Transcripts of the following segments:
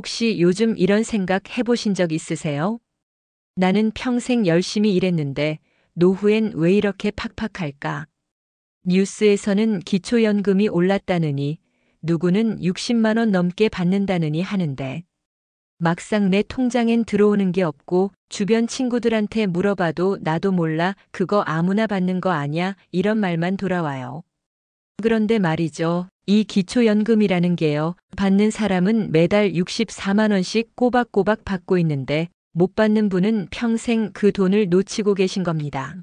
혹시 요즘 이런 생각 해보신 적 있으세요? 나는 평생 열심히 일했는데 노후엔 왜 이렇게 팍팍할까? 뉴스에서는 기초연금이 올랐다느니 누구는 60만 원 넘게 받는다느니 하는데 막상 내 통장엔 들어오는 게 없고 주변 친구들한테 물어봐도 나도 몰라 그거 아무나 받는 거 아냐 이런 말만 돌아와요. 그런데 말이죠. 이 기초연금이라는 게요. 받는 사람은 매달 64만 원씩 꼬박꼬박 받고 있는데 못 받는 분은 평생 그 돈을 놓치고 계신 겁니다.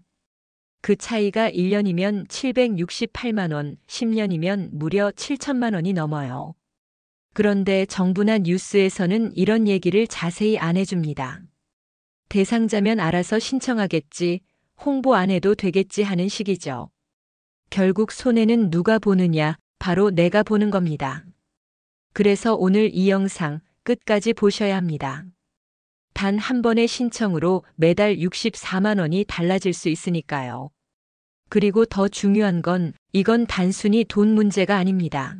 그 차이가 1년이면 768만 원, 10년이면 무려 7천만 원이 넘어요. 그런데 정부나 뉴스에서는 이런 얘기를 자세히 안 해줍니다. 대상자면 알아서 신청하겠지, 홍보 안 해도 되겠지 하는 식이죠. 결국 손해는 누가 보느냐, 바로 내가 보는 겁니다. 그래서 오늘 이 영상 끝까지 보셔야 합니다. 단 한 번의 신청으로 매달 64만 원이 달라질 수 있으니까요. 그리고 더 중요한 건 이건 단순히 돈 문제가 아닙니다.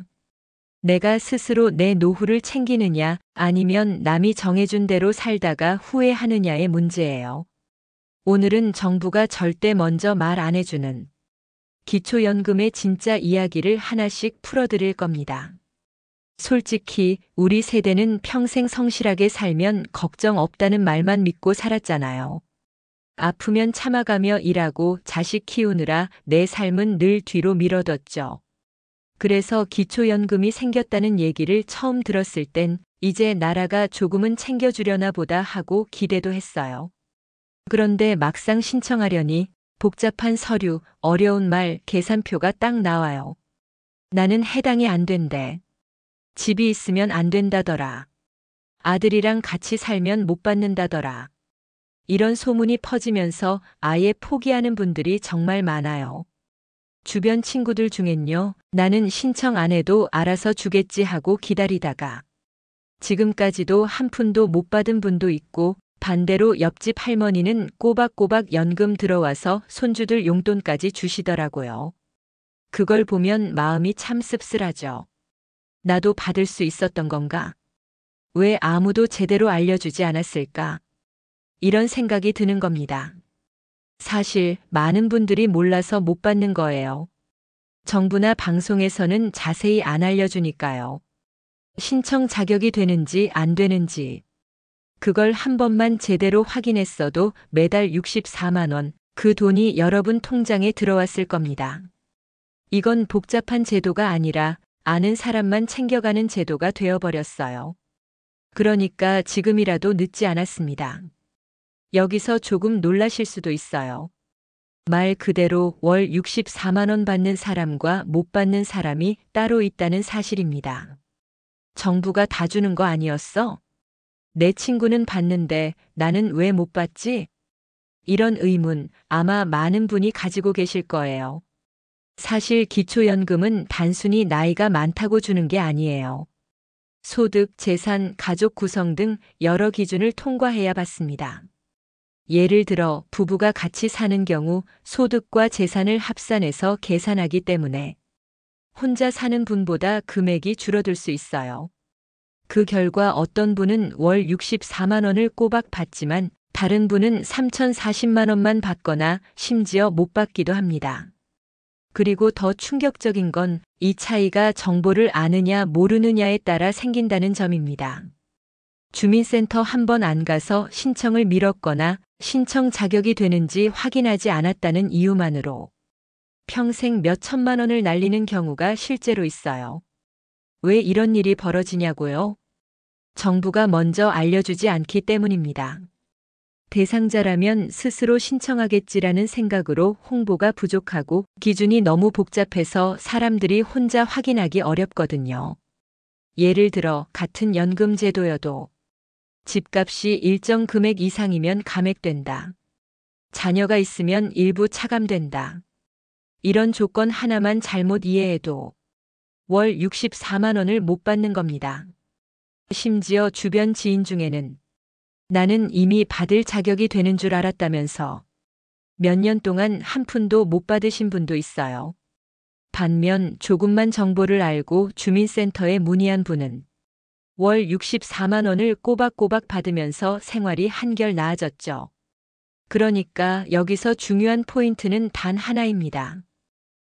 내가 스스로 내 노후를 챙기느냐 아니면 남이 정해준 대로 살다가 후회하느냐의 문제예요. 오늘은 정부가 절대 먼저 말 안 해주는 기초연금의 진짜 이야기를 하나씩 풀어드릴 겁니다. 솔직히 우리 세대는 평생 성실하게 살면 걱정 없다는 말만 믿고 살았잖아요. 아프면 참아가며 일하고 자식 키우느라 내 삶은 늘 뒤로 미뤄뒀죠. 그래서 기초연금이 생겼다는 얘기를 처음 들었을 땐 이제 나라가 조금은 챙겨주려나 보다 하고 기대도 했어요. 그런데 막상 신청하려니 복잡한 서류, 어려운 말, 계산표가 딱 나와요. 나는 해당이 안 된대. 집이 있으면 안 된다더라. 아들이랑 같이 살면 못 받는다더라. 이런 소문이 퍼지면서 아예 포기하는 분들이 정말 많아요. 주변 친구들 중엔요, 나는 신청 안 해도 알아서 주겠지 하고 기다리다가 지금까지도 한 푼도 못 받은 분도 있고 반대로 옆집 할머니는 꼬박꼬박 연금 들어와서 손주들 용돈까지 주시더라고요. 그걸 보면 마음이 참 씁쓸하죠. 나도 받을 수 있었던 건가? 왜 아무도 제대로 알려주지 않았을까? 이런 생각이 드는 겁니다. 사실 많은 분들이 몰라서 못 받는 거예요. 정부나 방송에서는 자세히 안 알려주니까요. 신청 자격이 되는지 안 되는지. 그걸 한 번만 제대로 확인했어도 매달 64만 원, 그 돈이 여러분 통장에 들어왔을 겁니다. 이건 복잡한 제도가 아니라 아는 사람만 챙겨가는 제도가 되어버렸어요. 그러니까 지금이라도 늦지 않았습니다. 여기서 조금 놀라실 수도 있어요. 말 그대로 월 64만 원 받는 사람과 못 받는 사람이 따로 있다는 사실입니다. 정부가 다 주는 거 아니었어? 내 친구는 받는데 나는 왜 못 받지? 이런 의문 아마 많은 분이 가지고 계실 거예요. 사실 기초연금은 단순히 나이가 많다고 주는 게 아니에요. 소득, 재산, 가족 구성 등 여러 기준을 통과해야 받습니다. 예를 들어 부부가 같이 사는 경우 소득과 재산을 합산해서 계산하기 때문에 혼자 사는 분보다 금액이 줄어들 수 있어요. 그 결과 어떤 분은 월 64만 원을 꼬박 받지만 다른 분은 3,040만 원만 받거나 심지어 못 받기도 합니다. 그리고 더 충격적인 건 이 차이가 정보를 아느냐 모르느냐에 따라 생긴다는 점입니다. 주민센터 한 번 안 가서 신청을 미뤘거나 신청 자격이 되는지 확인하지 않았다는 이유만으로 평생 몇 천만 원을 날리는 경우가 실제로 있어요. 왜 이런 일이 벌어지냐고요? 정부가 먼저 알려주지 않기 때문입니다. 대상자라면 스스로 신청하겠지라는 생각으로 홍보가 부족하고 기준이 너무 복잡해서 사람들이 혼자 확인하기 어렵거든요. 예를 들어 같은 연금 제도여도 집값이 일정 금액 이상이면 감액된다. 자녀가 있으면 일부 차감된다. 이런 조건 하나만 잘못 이해해도 월 64만 원을 못 받는 겁니다. 심지어 주변 지인 중에는 나는 이미 받을 자격이 되는 줄 알았다면서 몇 년 동안 한 푼도 못 받으신 분도 있어요. 반면 조금만 정보를 알고 주민센터에 문의한 분은 월 64만 원을 꼬박꼬박 받으면서 생활이 한결 나아졌죠. 그러니까 여기서 중요한 포인트는 단 하나입니다.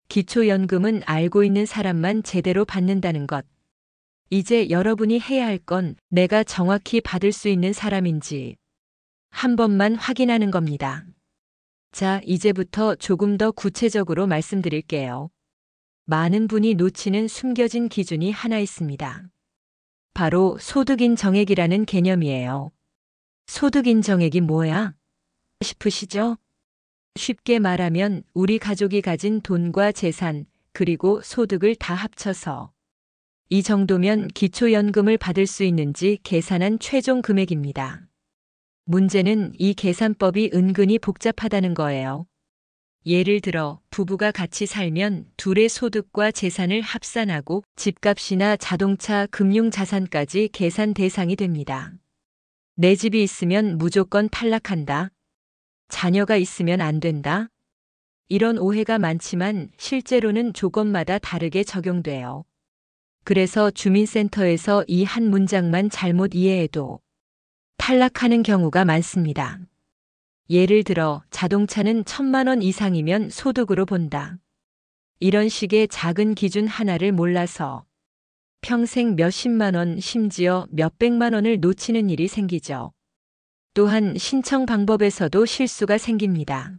기초연금은 알고 있는 사람만 제대로 받는다는 것. 이제 여러분이 해야 할 건 내가 정확히 받을 수 있는 사람인지 한 번만 확인하는 겁니다. 자, 이제부터 조금 더 구체적으로 말씀드릴게요. 많은 분이 놓치는 숨겨진 기준이 하나 있습니다. 바로 소득인정액이라는 개념이에요. 소득인정액이 뭐야? 싶으시죠? 쉽게 말하면 우리 가족이 가진 돈과 재산, 그리고 소득을 다 합쳐서 이 정도면 기초연금을 받을 수 있는지 계산한 최종 금액입니다. 문제는 이 계산법이 은근히 복잡하다는 거예요. 예를 들어 부부가 같이 살면 둘의 소득과 재산을 합산하고 집값이나 자동차, 금융자산까지 계산 대상이 됩니다. 내 집이 있으면 무조건 탈락한다. 자녀가 있으면 안 된다. 이런 오해가 많지만 실제로는 조건마다 다르게 적용돼요. 그래서 주민센터에서 이 한 문장만 잘못 이해해도 탈락하는 경우가 많습니다. 예를 들어 자동차는 1,000만 원 이상이면 소득으로 본다. 이런 식의 작은 기준 하나를 몰라서 평생 몇십만 원, 심지어 몇백만 원을 놓치는 일이 생기죠. 또한 신청 방법에서도 실수가 생깁니다.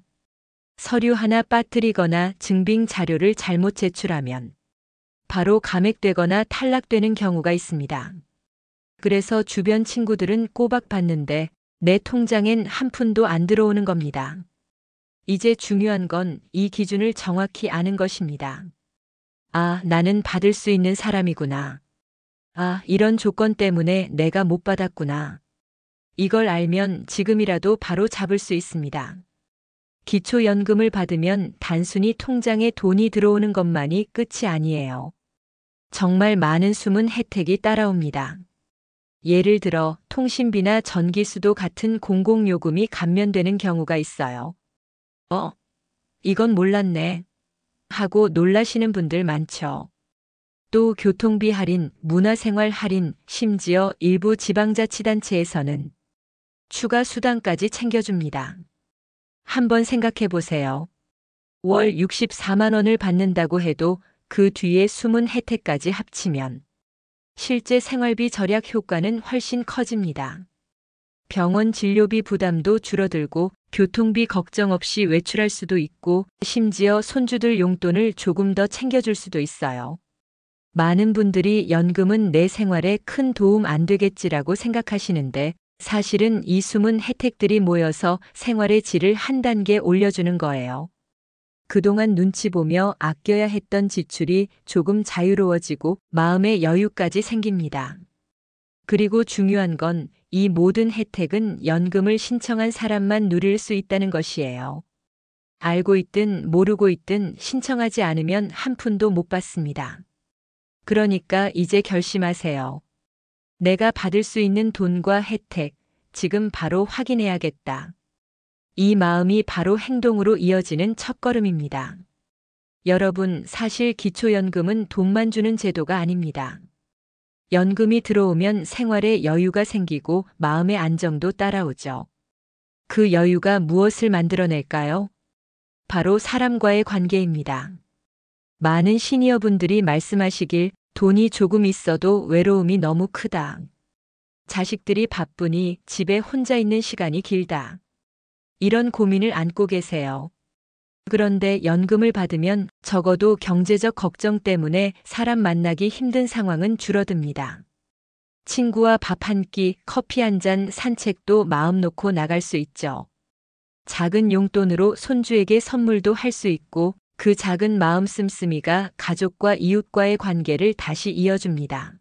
서류 하나 빠뜨리거나 증빙 자료를 잘못 제출하면 바로 감액되거나 탈락되는 경우가 있습니다. 그래서 주변 친구들은 꼬박 받는데 내 통장엔 한 푼도 안 들어오는 겁니다. 이제 중요한 건 이 기준을 정확히 아는 것입니다. 아, 나는 받을 수 있는 사람이구나. 아, 이런 조건 때문에 내가 못 받았구나. 이걸 알면 지금이라도 바로 잡을 수 있습니다. 기초연금을 받으면 단순히 통장에 돈이 들어오는 것만이 끝이 아니에요. 정말 많은 숨은 혜택이 따라옵니다. 예를 들어 통신비나 전기수도 같은 공공요금이 감면되는 경우가 있어요. 이건 몰랐네. 하고 놀라시는 분들 많죠. 또 교통비 할인, 문화생활 할인, 심지어 일부 지방자치단체에서는 추가 수당까지 챙겨줍니다. 한번 생각해 보세요. 월 64만 원을 받는다고 해도 그 뒤에 숨은 혜택까지 합치면 실제 생활비 절약 효과는 훨씬 커집니다. 병원 진료비 부담도 줄어들고 교통비 걱정 없이 외출할 수도 있고 심지어 손주들 용돈을 조금 더 챙겨줄 수도 있어요. 많은 분들이 연금은 내 생활에 큰 도움 안 되겠지라고 생각하시는데 사실은 이 숨은 혜택들이 모여서 생활의 질을 한 단계 올려주는 거예요. 그동안 눈치 보며 아껴야 했던 지출이 조금 자유로워지고 마음의 여유까지 생깁니다. 그리고 중요한 건 이 모든 혜택은 연금을 신청한 사람만 누릴 수 있다는 것이에요. 알고 있든 모르고 있든 신청하지 않으면 한 푼도 못 받습니다. 그러니까 이제 결심하세요. 내가 받을 수 있는 돈과 혜택, 지금 바로 확인해야겠다. 이 마음이 바로 행동으로 이어지는 첫걸음입니다. 여러분, 사실 기초연금은 돈만 주는 제도가 아닙니다. 연금이 들어오면 생활에 여유가 생기고 마음의 안정도 따라오죠. 그 여유가 무엇을 만들어낼까요? 바로 사람과의 관계입니다. 많은 시니어분들이 말씀하시길 돈이 조금 있어도 외로움이 너무 크다. 자식들이 바쁘니 집에 혼자 있는 시간이 길다. 이런 고민을 안고 계세요. 그런데 연금을 받으면 적어도 경제적 걱정 때문에 사람 만나기 힘든 상황은 줄어듭니다. 친구와 밥 한 끼, 커피 한 잔, 산책도 마음 놓고 나갈 수 있죠. 작은 용돈으로 손주에게 선물도 할 수 있고 그 작은 마음 씀씀이가 가족과 이웃과의 관계를 다시 이어줍니다.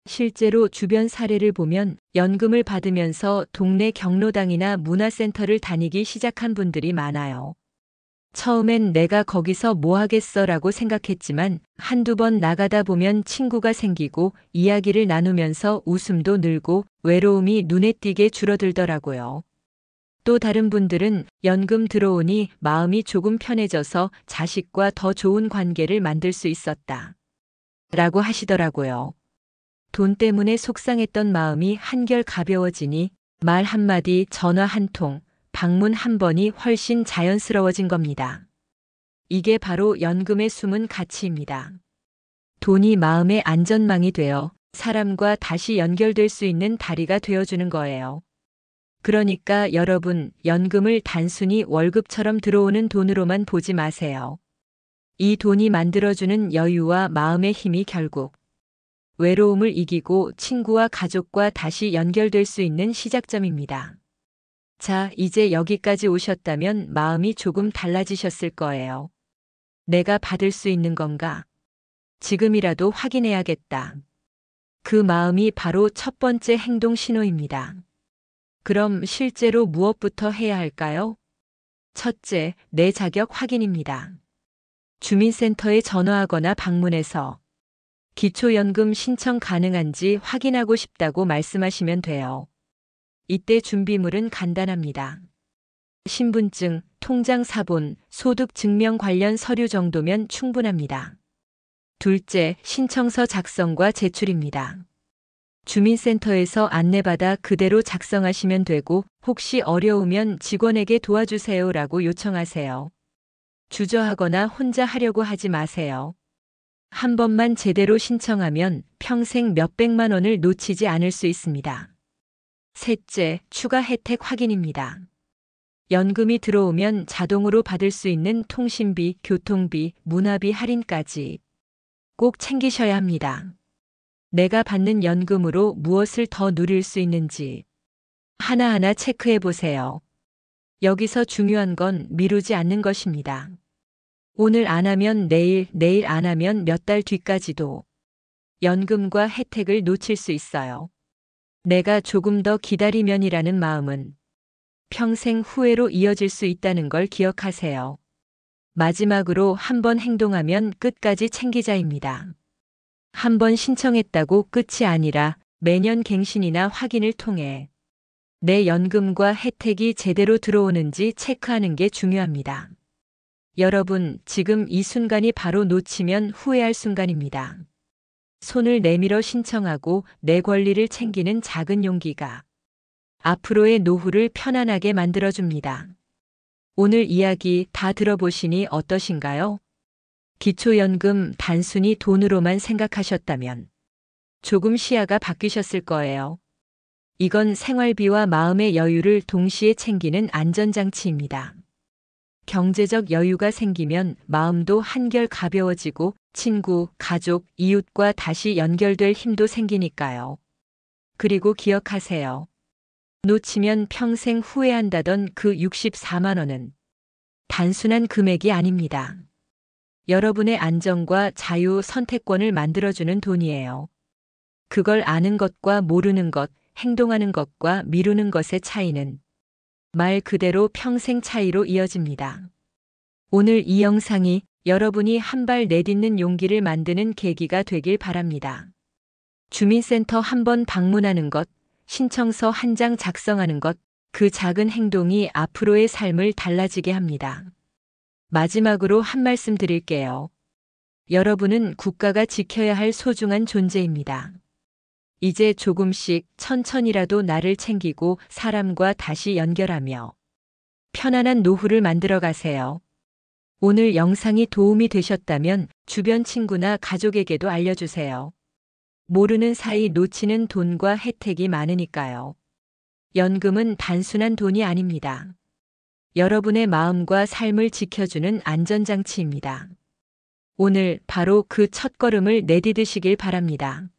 실제로 주변 사례를 보면 연금을 받으면서 동네 경로당이나 문화센터를 다니기 시작한 분들이 많아요. 처음엔 내가 거기서 뭐 하겠어라고 생각했지만 한두 번 나가다 보면 친구가 생기고 이야기를 나누면서 웃음도 늘고 외로움이 눈에 띄게 줄어들더라고요. 또 다른 분들은 연금 들어오니 마음이 조금 편해져서 자식과 더 좋은 관계를 만들 수 있었다. 라고 하시더라고요. 돈 때문에 속상했던 마음이 한결 가벼워지니 말 한마디, 전화 한 통, 방문 한 번이 훨씬 자연스러워진 겁니다. 이게 바로 연금의 숨은 가치입니다. 돈이 마음의 안전망이 되어 사람과 다시 연결될 수 있는 다리가 되어주는 거예요. 그러니까 여러분, 연금을 단순히 월급처럼 들어오는 돈으로만 보지 마세요. 이 돈이 만들어주는 여유와 마음의 힘이 결국 외로움을 이기고 친구와 가족과 다시 연결될 수 있는 시작점입니다. 자, 이제 여기까지 오셨다면 마음이 조금 달라지셨을 거예요. 내가 받을 수 있는 건가? 지금이라도 확인해야겠다. 그 마음이 바로 첫 번째 행동 신호입니다. 그럼 실제로 무엇부터 해야 할까요? 첫째, 내 자격 확인입니다. 주민센터에 전화하거나 방문해서 기초연금 신청 가능한지 확인하고 싶다고 말씀하시면 돼요. 이때 준비물은 간단합니다. 신분증, 통장 사본, 소득 증명 관련 서류 정도면 충분합니다. 둘째, 신청서 작성과 제출입니다. 주민센터에서 안내받아 그대로 작성하시면 되고 혹시 어려우면 직원에게 도와주세요라고 요청하세요. 주저하거나 혼자 하려고 하지 마세요. 한 번만 제대로 신청하면 평생 몇백만 원을 놓치지 않을 수 있습니다. 셋째, 추가 혜택 확인입니다. 연금이 들어오면 자동으로 받을 수 있는 통신비, 교통비, 문화비 할인까지 꼭 챙기셔야 합니다. 내가 받는 연금으로 무엇을 더 누릴 수 있는지 하나하나 체크해 보세요. 여기서 중요한 건 미루지 않는 것입니다. 오늘 안 하면 내일, 내일 안 하면 몇 달 뒤까지도 연금과 혜택을 놓칠 수 있어요. 내가 조금 더 기다리면이라는 마음은 평생 후회로 이어질 수 있다는 걸 기억하세요. 마지막으로 한 번 행동하면 끝까지 챙기자입니다. 한 번 신청했다고 끝이 아니라 매년 갱신이나 확인을 통해 내 연금과 혜택이 제대로 들어오는지 체크하는 게 중요합니다. 여러분, 지금 이 순간이 바로 놓치면 후회할 순간입니다. 손을 내밀어 신청하고 내 권리를 챙기는 작은 용기가 앞으로의 노후를 편안하게 만들어줍니다. 오늘 이야기 다 들어보시니 어떠신가요? 기초연금 단순히 돈으로만 생각하셨다면 조금 시야가 바뀌셨을 거예요. 이건 생활비와 마음의 여유를 동시에 챙기는 안전장치입니다. 경제적 여유가 생기면 마음도 한결 가벼워지고 친구, 가족, 이웃과 다시 연결될 힘도 생기니까요. 그리고 기억하세요. 놓치면 평생 후회한다던 그 64만 원은 단순한 금액이 아닙니다. 여러분의 안정과 자유 선택권을 만들어주는 돈이에요. 그걸 아는 것과 모르는 것, 행동하는 것과 미루는 것의 차이는 말 그대로 평생 차이로 이어집니다. 오늘 이 영상이 여러분이 한 발 내딛는 용기를 만드는 계기가 되길 바랍니다. 주민센터 한 번 방문하는 것, 신청서 한 장 작성하는 것, 그 작은 행동이 앞으로의 삶을 달라지게 합니다. 마지막으로 한 말씀 드릴게요. 여러분은 국가가 지켜야 할 소중한 존재입니다. 이제 조금씩 천천히라도 나를 챙기고 사람과 다시 연결하며 편안한 노후를 만들어 가세요. 오늘 영상이 도움이 되셨다면 주변 친구나 가족에게도 알려주세요. 모르는 사이 놓치는 돈과 혜택이 많으니까요. 연금은 단순한 돈이 아닙니다. 여러분의 마음과 삶을 지켜주는 안전장치입니다. 오늘 바로 그 첫걸음을 내디디시길 바랍니다.